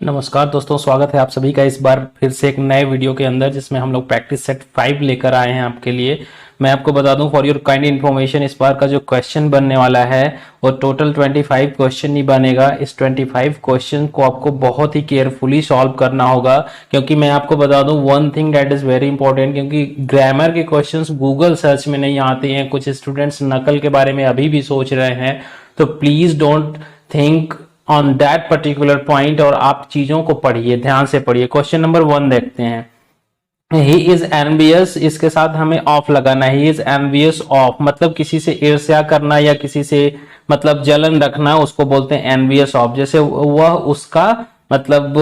नमस्कार दोस्तों, स्वागत है आप सभी का इस बार फिर से एक नए वीडियो के अंदर, जिसमें हम लोग प्रैक्टिस सेट 5 लेकर आए हैं आपके लिए। मैं आपको बता दूं फॉर योर काइंड इन्फॉर्मेशन, इस बार का जो क्वेश्चन बनने वाला है वो टोटल 25 क्वेश्चन नहीं बनेगा। इस 25 क्वेश्चन को आपको बहुत ही केयरफुली सॉल्व करना होगा, क्योंकि मैं आपको बता दूं one thing that is very important, क्योंकि ग्रामर के क्वेश्चंस गूगल सर्च में नहीं आते हैं। कुछ स्टूडेंट्स नकल के बारे में अभी भी सोच रहे हैं, तो please don't think on that particular point और आप चीजों को पढ़िए, ध्यान से पढ़िए। क्वेश्चन नंबर 1 देखते हैं। ही इज एनवियस, इसके साथ हमें ऑफ लगाना है। ही इज एनवियस ऑफ मतलब किसी से ईर्ष्या करना या किसी से मतलब जलन रखना, उसको बोलते हैं एनवियस ऑफ। जैसे वह उसका मतलब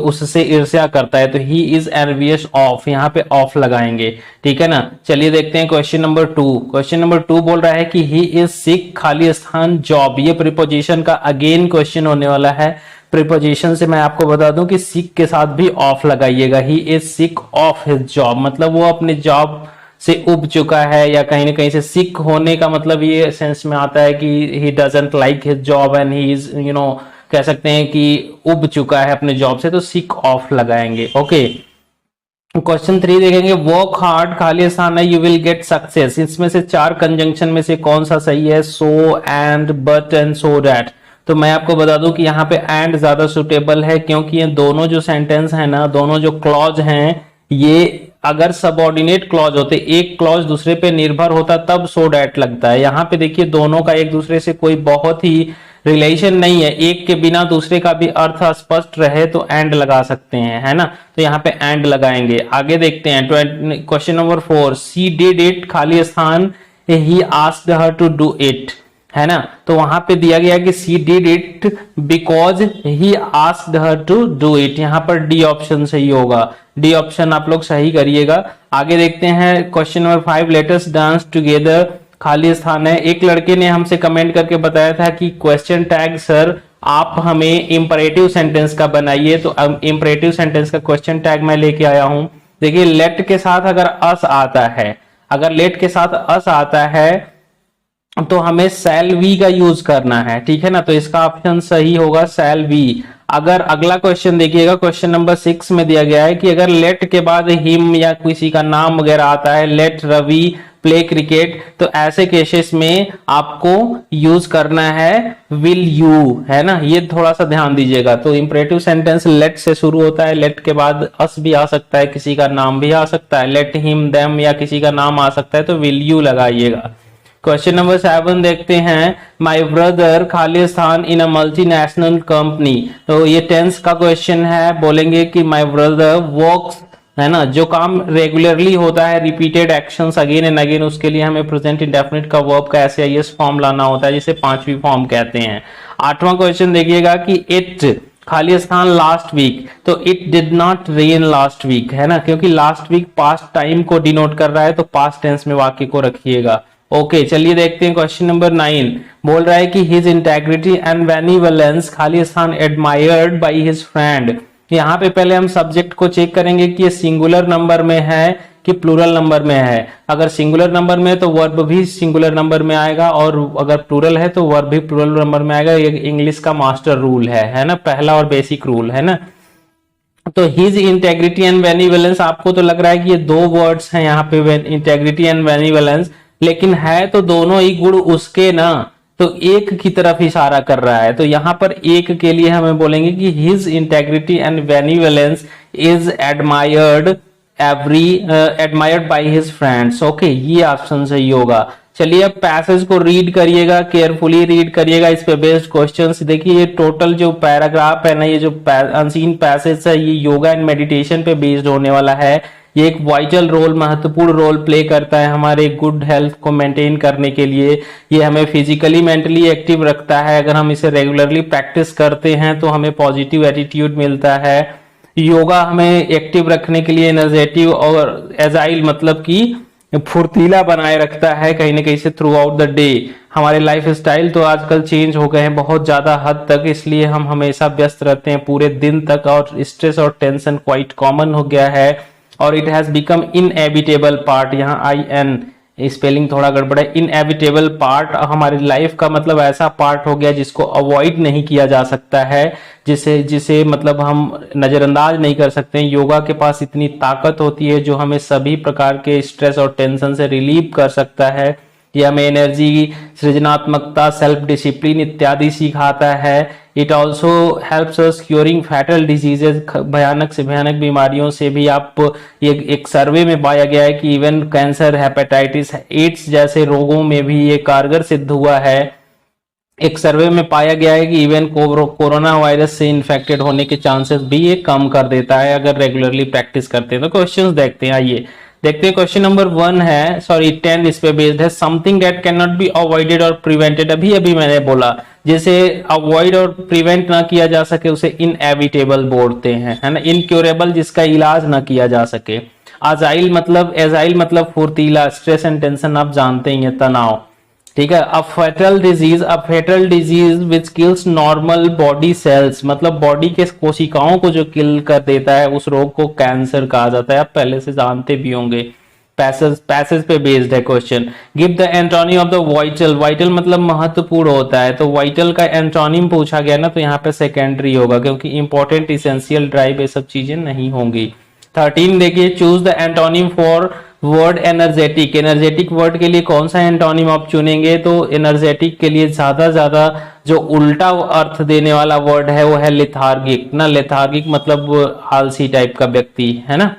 उससे ईर्ष्या करता है, तो ही इज एनवियस ऑफ, यहाँ पे ऑफ लगाएंगे, ठीक है ना। चलिए देखते हैं क्वेश्चन नंबर 2। क्वेश्चन नंबर 2 बोल रहा है कि ही इज सिक, खाली स्थान जॉब। ये प्रीपोजिशन का अगेन क्वेश्चन होने वाला है। प्रीपोजिशन से मैं आपको बता दूं कि सिक के साथ भी ऑफ लगाइएगा। He is sick of his job मतलब वो अपने जॉब से उब चुका है, या कहीं ना कहीं से सिक होने का मतलब ये सेंस में आता है कि he doesn't like his job and he is कह सकते हैं कि उब चुका है अपने जॉब से, तो सिक ऑफ लगाएंगे। ओके, क्वेश्चन 3 देखेंगे। वर्क हार्ड, खाली स्थान है, यू विल गेट सक्सेस। इसमें से 4 कंजंक्शन में से कौन सा सही है? So, and, but and so that. तो मैं आपको बता दूं कि यहाँ पे एंड ज्यादा सुटेबल है, क्योंकि ये दोनों जो सेंटेंस है ना, दोनों जो क्लॉज हैं, ये अगर सबऑर्डिनेट क्लॉज होते, एक क्लॉज दूसरे पे निर्भर होता, तब सो डैट लगता है। यहाँ पे देखिए दोनों का एक दूसरे से कोई बहुत ही रिलेशन नहीं है, एक के बिना दूसरे का भी अर्थ स्पष्ट रहे तो एंड लगा सकते हैं, है ना। तो यहाँ पे एंड लगाएंगे। आगे देखते हैं question number 4। She did it, खाली स्थान, he asked her to do it, है ना। तो वहां पे दिया गया कि she did it because he asked her to do it. यहाँ पर डी ऑप्शन सही होगा, डी ऑप्शन आप लोग सही करिएगा। आगे देखते हैं question number 5। Let's dance together, खाली स्थान है। एक लड़के ने हमसे कमेंट करके बताया था कि क्वेश्चन टैग सर आप हमें इंपरेटिव सेंटेंस का बनाइए, तो इंपरेटिव सेंटेंस का क्वेश्चन टैग मैं लेके आया हूं। देखिए लेट के साथ अगर अस आता है, अगर लेट के साथ अस आता है तो हमें सेल वी का यूज करना है, ठीक है ना। तो इसका ऑप्शन सही होगा सेल वी। अगर अगला क्वेश्चन देखिएगा, क्वेश्चन नंबर 6 में दिया गया है कि अगर लेट के बाद हिम या किसी का नाम वगैरह आता है, लेट रवि प्ले क्रिकेट, तो ऐसे केसेस में आपको यूज करना है विल यू, है ना। ये थोड़ा सा ध्यान दीजिएगा। तो इंपरेटिव सेंटेंस लेट से शुरू होता है, लेट के बाद अस भी आ सकता है, किसी का नाम भी आ सकता है, लेट हिम देम या किसी का नाम आ सकता है, तो विल यू लगाइएगा। क्वेश्चन नंबर 7 देखते हैं। माय ब्रदर, खाली स्थान, इन अ मल्टीनेशनल कंपनी। तो ये टेंस का क्वेश्चन है। बोलेंगे कि माय ब्रदर वर्क्स, है ना। जो काम रेगुलरली होता है, repeated actions again and again, उसके लिए हमें प्रेजेंट इंडेफिनिट का वर्ब का एसआईएस फॉर्म लाना होता है, जिसे 5वीं फॉर्म कहते हैं। 8वां क्वेश्चन देखिएगा कि इट, खाली स्थान, लास्ट वीक। तो it did not rain last week, है ना, क्योंकि लास्ट वीक पास्ट टाइम को डिनोट कर रहा है, तो पास्ट टेंस में वाक्य को रखिएगा। ओके, चलिए देखते हैं क्वेश्चन नंबर 9। बोल रहा है कि हिज इंटेग्रिटी एंड बेनिवोलेंस, खाली स्थान, एडमायर्ड बाय हिज फ्रेंड। यहाँ पे पहले हम सब्जेक्ट को चेक करेंगे कि ये सिंगुलर नंबर में है कि प्लूरल नंबर में है। अगर सिंगुलर नंबर में है तो वर्ब भी सिंगुलर नंबर में आएगा, और अगर प्लूरल है तो वर्ब भी प्लूरल नंबर में आएगा। ये इंग्लिश का मास्टर रूल है ना, पहला और बेसिक रूल, है ना। तो हिज इंटेग्रिटी एंड बेनिवोलेंस, आपको तो लग रहा है कि ये 2 वर्ड्स हैं यहाँ पे, इंटेग्रिटी एंड बेनिवोलेंस, लेकिन है तो दोनों ही गुण उसके ना, तो एक की तरफ इशारा कर रहा है। तो यहां पर एक के लिए हमें बोलेंगे कि his integrity and benevolence is admired by his friends. Okay, ये ऑप्शन सही होगा। चलिए अब पैसेज को रीड करिएगा, केयरफुली रीड करिएगा। इस पे बेस्ड क्वेश्चंस देखिए। ये टोटल जो पैराग्राफ है ना, ये जो अनसीन पैसेज है, ये योगा एंड मेडिटेशन पे बेस्ड होने वाला है। ये एक वाइटल रोल, महत्वपूर्ण रोल प्ले करता है हमारे गुड हेल्थ को मेंटेन करने के लिए। ये हमें फिजिकली मेंटली एक्टिव रखता है। अगर हम इसे रेगुलरली प्रैक्टिस करते हैं तो हमें पॉजिटिव एटीट्यूड मिलता है। योगा हमें एक्टिव रखने के लिए एनर्जेटिव और एजाइल मतलब कि फुर्तीला बनाए रखता है कहीं ना कहीं से थ्रू आउट द डे। हमारे लाइफ स्टाइल तो आजकल चेंज हो गए हैं बहुत ज्यादा हद तक, इसलिए हम हमेशा व्यस्त रहते हैं पूरे दिन तक, और स्ट्रेस और टेंशन क्वाइट कॉमन हो गया है, और it has become inevitable part. यहाँ IN स्पेलिंग थोड़ा गड़बड़ है। इनएविटेबल पार्ट हमारी लाइफ का मतलब ऐसा पार्ट हो गया जिसको अवॉइड नहीं किया जा सकता है, जिसे जिसे मतलब हम नजरअंदाज नहीं कर सकते हैं। योगा के पास इतनी ताकत होती है जो हमें सभी प्रकार के स्ट्रेस और टेंशन से रिलीव कर सकता है। ये हमें एनर्जी, सृजनात्मकता, सेल्फ डिसिप्लिन इत्यादि सिखाता है। It also helps us curing fatal diseases, भयानक से भयानक बीमारियों से भी आप, ये एक सर्वे में पाया गया है कि इवन कैंसर, हेपेटाइटिस, एड्स जैसे रोगों में भी ये कारगर सिद्ध हुआ है। एक सर्वे में पाया गया है कि इवन कोरोना वायरस से इन्फेक्टेड होने के चांसेस भी ये कम कर देता है अगर रेगुलरली प्रैक्टिस करते हैं। तो क्वेश्चंस देखते हैं, आइए देखते हैं। क्वेश्चन नंबर 1 है, सॉरी 10 इस पे बेस्ड है। Something that can not be avoided और प्रिवेंटेड, अभी अभी मैंने बोला जैसे अवॉइड और प्रिवेंट ना किया जा सके उसे इनएविटेबल बोलते हैं, है ना। इनक्योरेबल जिसका इलाज ना किया जा सके। एजाइल मतलब फुर्तीला, स्ट्रेस एंड टेंशन आप जानते ही हैं, तनाव, ठीक है। A fatal disease which kills normal body cells, मतलब बॉडी के कोशिकाओं को जो किल कर देता है उस रोग को कैंसर कहा जाता है। आप पहले से जानते भी होंगे। पैसेज पे बेस्ड है question. Give the antonym of the vital, vital मतलब महत्वपूर्ण होता है, तो वाइटल का एंटोनिम पूछा गया ना, तो यहाँ पे सेकेंडरी होगा क्योंकि इंपॉर्टेंट, इसेंशियल, ड्राइव ये सब चीजें नहीं होंगी। 13 देखिए, choose the antonym for word energetic, energetic word के लिए कौन सा एंटोनिम आप चुनेंगे, तो एनर्जेटिक के लिए ज्यादा जो उल्टा अर्थ देने वाला वर्ड है वो है लेथार्गिक ना। लेथार्गिक मतलब आलसी टाइप का व्यक्ति, है ना।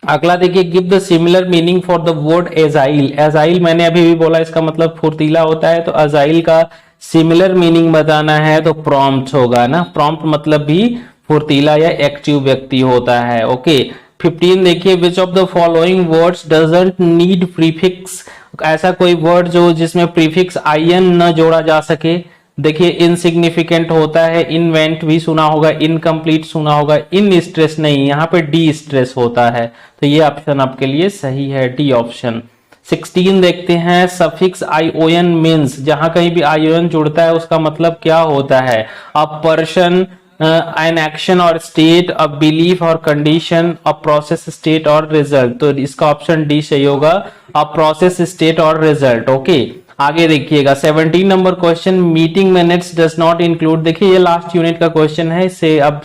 अगला देखिए, give the similar meaning for the word agile, agile मैंने अभी भी बोला इसका मतलब फुर्तीला होता है, तो एजाइल का सिमिलर मीनिंग बताना है तो प्रॉम्प्ट होगा ना। प्रॉम्प्ट मतलब भी फुर्तीला या एक्टिव व्यक्ति होता है। ओके 15 देखिए, विच of the following words doesn't need prefix, ऐसा कोई वर्ड जो जिसमें प्रीफिक्स in न जोड़ा जा सके। देखिए इनसिग्निफिकेंट होता है, इनवेंट भी सुना होगा, इनकम्प्लीट सुना होगा, इन स्ट्रेस नहीं, यहाँ पे डी स्ट्रेस होता है, तो ये ऑप्शन आपके लिए सही है, डी ऑप्शन। 16 देखते हैं, सफिक्स आईओएन मीन्स, जहां कहीं भी आईओएन जुड़ता है उसका मतलब क्या होता है। अ पर्सन, एन एक्शन और स्टेट, अ बिलीफ और कंडीशन, अ प्रोसेस, स्टेट और रिजल्ट, तो इसका ऑप्शन डी सही होगा, अ प्रोसेस, स्टेट और रिजल्ट। ओके आगे देखिएगा 17 number question, meeting minutes does not include, देखिए ये लास्ट यूनिट का क्वेश्चन है, इससे अब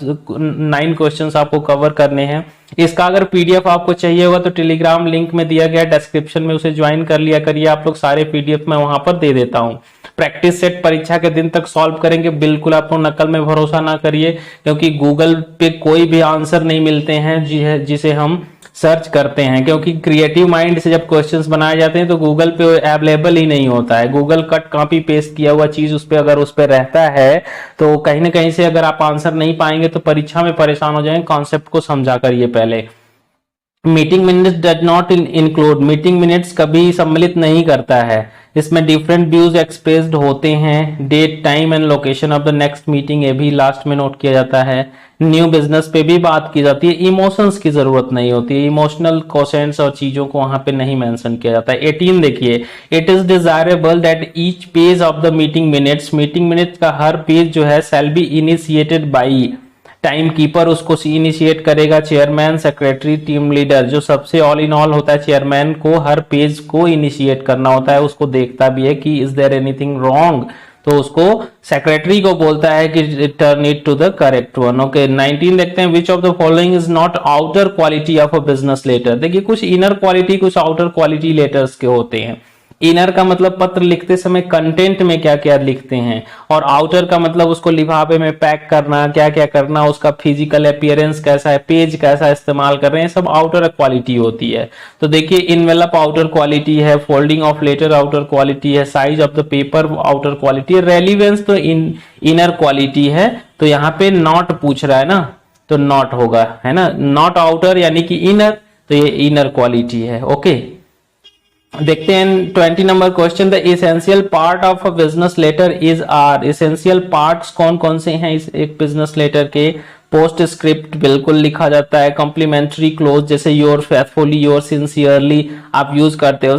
9 क्वेश्चंस आपको कवर करने हैं। इसका अगर पीडीएफ आपको चाहिए होगा तो टेलीग्राम लिंक में दिया गया डिस्क्रिप्शन में, उसे ज्वाइन कर लिया करिए आप लोग, सारे पीडीएफ मैं वहां पर दे देता हूं। प्रैक्टिस सेट परीक्षा के दिन तक सॉल्व करेंगे, बिल्कुल आपको नकल में भरोसा ना करिए, क्योंकि गूगल पे कोई भी आंसर नहीं मिलते हैं जिसे हम सर्च करते हैं, क्योंकि क्रिएटिव माइंड से जब क्वेश्चंस बनाए जाते हैं तो गूगल पे अवेलेबल ही नहीं होता है। गूगल कट कॉपी पेस्ट किया हुआ चीज उस पे अगर उस पे रहता है तो कहीं ना कहीं से अगर आप आंसर नहीं पाएंगे तो परीक्षा में परेशान हो जाएंगे। कॉन्सेप्ट को समझा करिए पहले। Meeting minutes does not include, meeting minutes कभी सम्मिलित नहीं करता है, इसमें डिफरेंट व्यूज एक्सप्रेस्ड होते हैं। Date, time and location of the next meeting ये भी लास्ट में नोट किया जाता है। न्यू बिजनेस पे भी बात की जाती है, इमोशंस की जरूरत नहीं होती है, इमोशनल क्वेश्चंस और चीजों को वहां पे नहीं मेंशन किया जाता है। 18 देखिए, it is desirable that each page of the meeting minutes का हर पेज जो है shall be initiated by, time keeper उसको इनिशिएट करेगा, चेयरमैन, सेक्रेटरी, टीम लीडर, जो सबसे ऑल इन ऑल होता है, चेयरमैन को हर पेज को इनिशिएट करना होता है, उसको देखता भी है कि इज देयर एनीथिंग रॉन्ग, तो उसको सेक्रेटरी को बोलता है कि turn it to the correct one. Okay 19 देखते हैं, which of the following is not outer quality of a business letter, देखिए कुछ इनर क्वालिटी कुछ आउटर क्वालिटी लेटर्स के होते हैं। इनर का मतलब पत्र लिखते समय कंटेंट में क्या क्या लिखते हैं, और आउटर का मतलब उसको लिफाफे में पैक करना, क्या क्या करना, उसका फिजिकल अपीयरेंस कैसा है, पेज कैसा इस्तेमाल कर रहे हैं, सब आउटर क्वालिटी होती है। तो देखिए इनवेलप आउटर क्वालिटी है, folding of letter outer quality है, size of the paper outer quality है, रेलिवेंस तो इनर क्वालिटी है, तो यहाँ पे नॉट पूछ रहा है ना, तो नॉट होगा, है ना, नॉट आउटर यानी कि इनर, तो ये इनर क्वालिटी है। ओके देखते हैं 20 number question, the essential part of a business letter is are, essential parts कौन कौन से हैं इस एक बिजनेस लेटर के, पोस्ट स्क्रिप्ट बिल्कुल लिखा जाता है, कॉम्प्लीमेंट्री क्लोज जैसे योर फेथफुली, योर सिंसियरली आप यूज करते हो,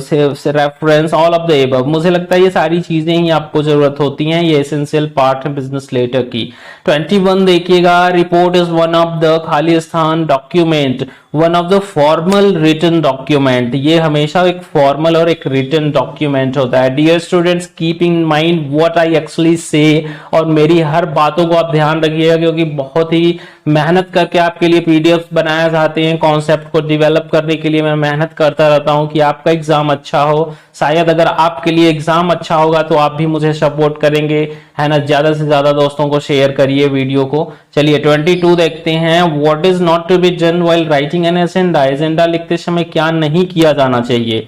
reference, all of the above. मुझे लगता है ये सारी चीजें ही आपको जरूरत होती हैं, ये एसेंशियल पार्ट है बिजनेस लेटर की। 21 देखिएगा, report is one of the खाली स्थान document, one of the formal written document, ये हमेशा एक फॉर्मल और एक रिटन डॉक्यूमेंट होता है। Dear students keep in mind what I actually say, और मेरी हर बातों को आप ध्यान रखिएगा क्योंकि बहुत ही मेहनत करके आपके लिए पीडीएफ बनाया जाते हैं, कॉन्सेप्ट को डेवलप करने के लिए मैं मेहनत करता रहता हूं कि आपका एग्जाम अच्छा हो। शायद अगर आपके लिए एग्जाम अच्छा होगा तो आप भी मुझे सपोर्ट करेंगे, है ना। ज्यादा से ज्यादा दोस्तों को शेयर करिए वीडियो को। चलिए 22 देखते हैं, what is not to be done while writing an agenda, agenda लिखते समय क्या नहीं किया जाना चाहिए।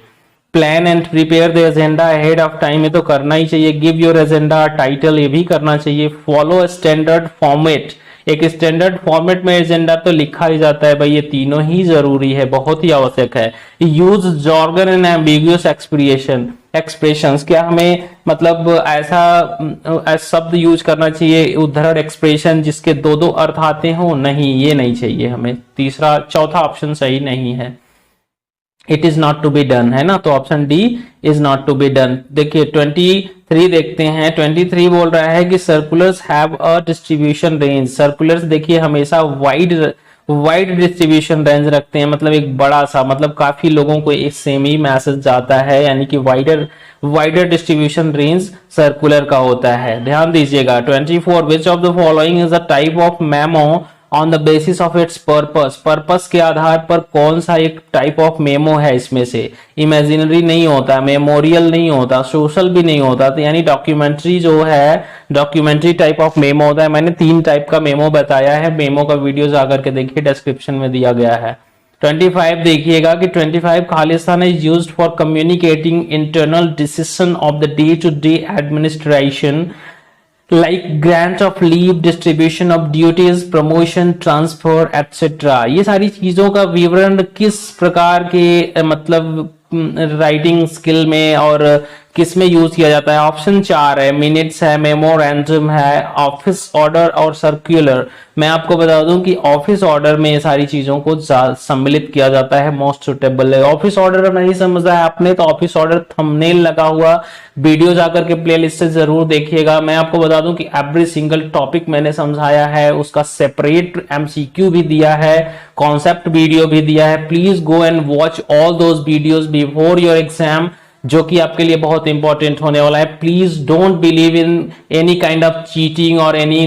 Plan and prepare the agenda ahead of time, ये तो करना ही चाहिए। गिव योर एजेंडा टाइटल, ये भी करना चाहिए। फॉलो स्टैंडर्ड फॉर्मेट, एक स्टैंडर्ड फॉर्मेट में एजेंडा तो लिखा ही जाता है भाई, ये तीनों ही जरूरी है, बहुत ही आवश्यक है। Use jargon and ambiguous expressions, क्या हमें मतलब ऐसा शब्द यूज करना चाहिए, उद्धरण एक्सप्रेशन जिसके दो दो अर्थ आते हो, नहीं ये नहीं चाहिए हमें। चौथा ऑप्शन सही नहीं है, it is not to be done, है ना, तो option D is not to be done. देखिए 23 देखते हैं, 23 बोल रहा है कि circulars have a distribution range, circulars देखिए हमेशा वाइड डिस्ट्रीब्यूशन रेंज रखते हैं, मतलब एक बड़ा सा, मतलब काफी लोगों को एक सेम ही मैसेज जाता है, यानी कि वाइडर डिस्ट्रीब्यूशन रेंज सर्कुलर का होता है, ध्यान दीजिएगा। 24 विच of the following is a type of memo on the basis of its purpose, purpose के आधार पर कौन सा एक टाइप ऑफ मेमो है इसमें से। इमेजिनरी नहीं होता, मेमोरियल नहीं होता, सोशल भी नहीं होता, तो यानी डॉक्यूमेंट्री जो है डॉक्यूमेंट्री टाइप ऑफ मेमो होता है। मैंने 3 टाइप का मेमो बताया है, मेमो का वीडियो जाकर के देखिए, डिस्क्रिप्शन में दिया गया है। 25 देखिएगा कि 25 खालिस्तान is used for communicating internal decision of the day to day administration like grant of leave, distribution of duties, promotion, transfer, etc. ये सारी चीजों का विवरण किस प्रकार के मतलब राइटिंग स्किल में और किस में यूज किया जाता है। ऑप्शन 4 है, मिनट्स है, मेमोरेंडम है, ऑफिस ऑर्डर और सर्कुलर। मैं आपको बता दूं कि ऑफिस ऑर्डर में ये सारी चीजों को सम्मिलित किया जाता है, मोस्ट सुटेबल है। ऑफिस ऑर्डर नहीं समझा है आपने तो ऑफिस ऑर्डर थंबनेल लगा हुआ वीडियो जाकर के प्लेलिस्ट से जरूर देखिएगा। मैं आपको बता दूं कि एवरी सिंगल टॉपिक मैंने समझाया है, उसका सेपरेट एमसीक्यू भी दिया है, कॉन्सेप्ट वीडियो भी दिया है। Please go and watch all those videos before your exam, जो कि आपके लिए बहुत इंपॉर्टेंट होने वाला है। Please don't believe in any kind of cheating और एनी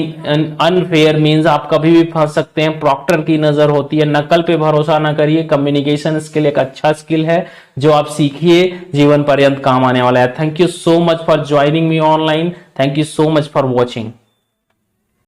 अनफेयर मींस, आप कभी भी फंस सकते हैं, प्रॉक्टर की नजर होती है, नकल पे भरोसा ना करिए। कम्युनिकेशन स्किल एक अच्छा स्किल है जो आप सीखिए, जीवन पर्यंत काम आने वाला है। Thank you so much for joining me online, thank you so much for watching.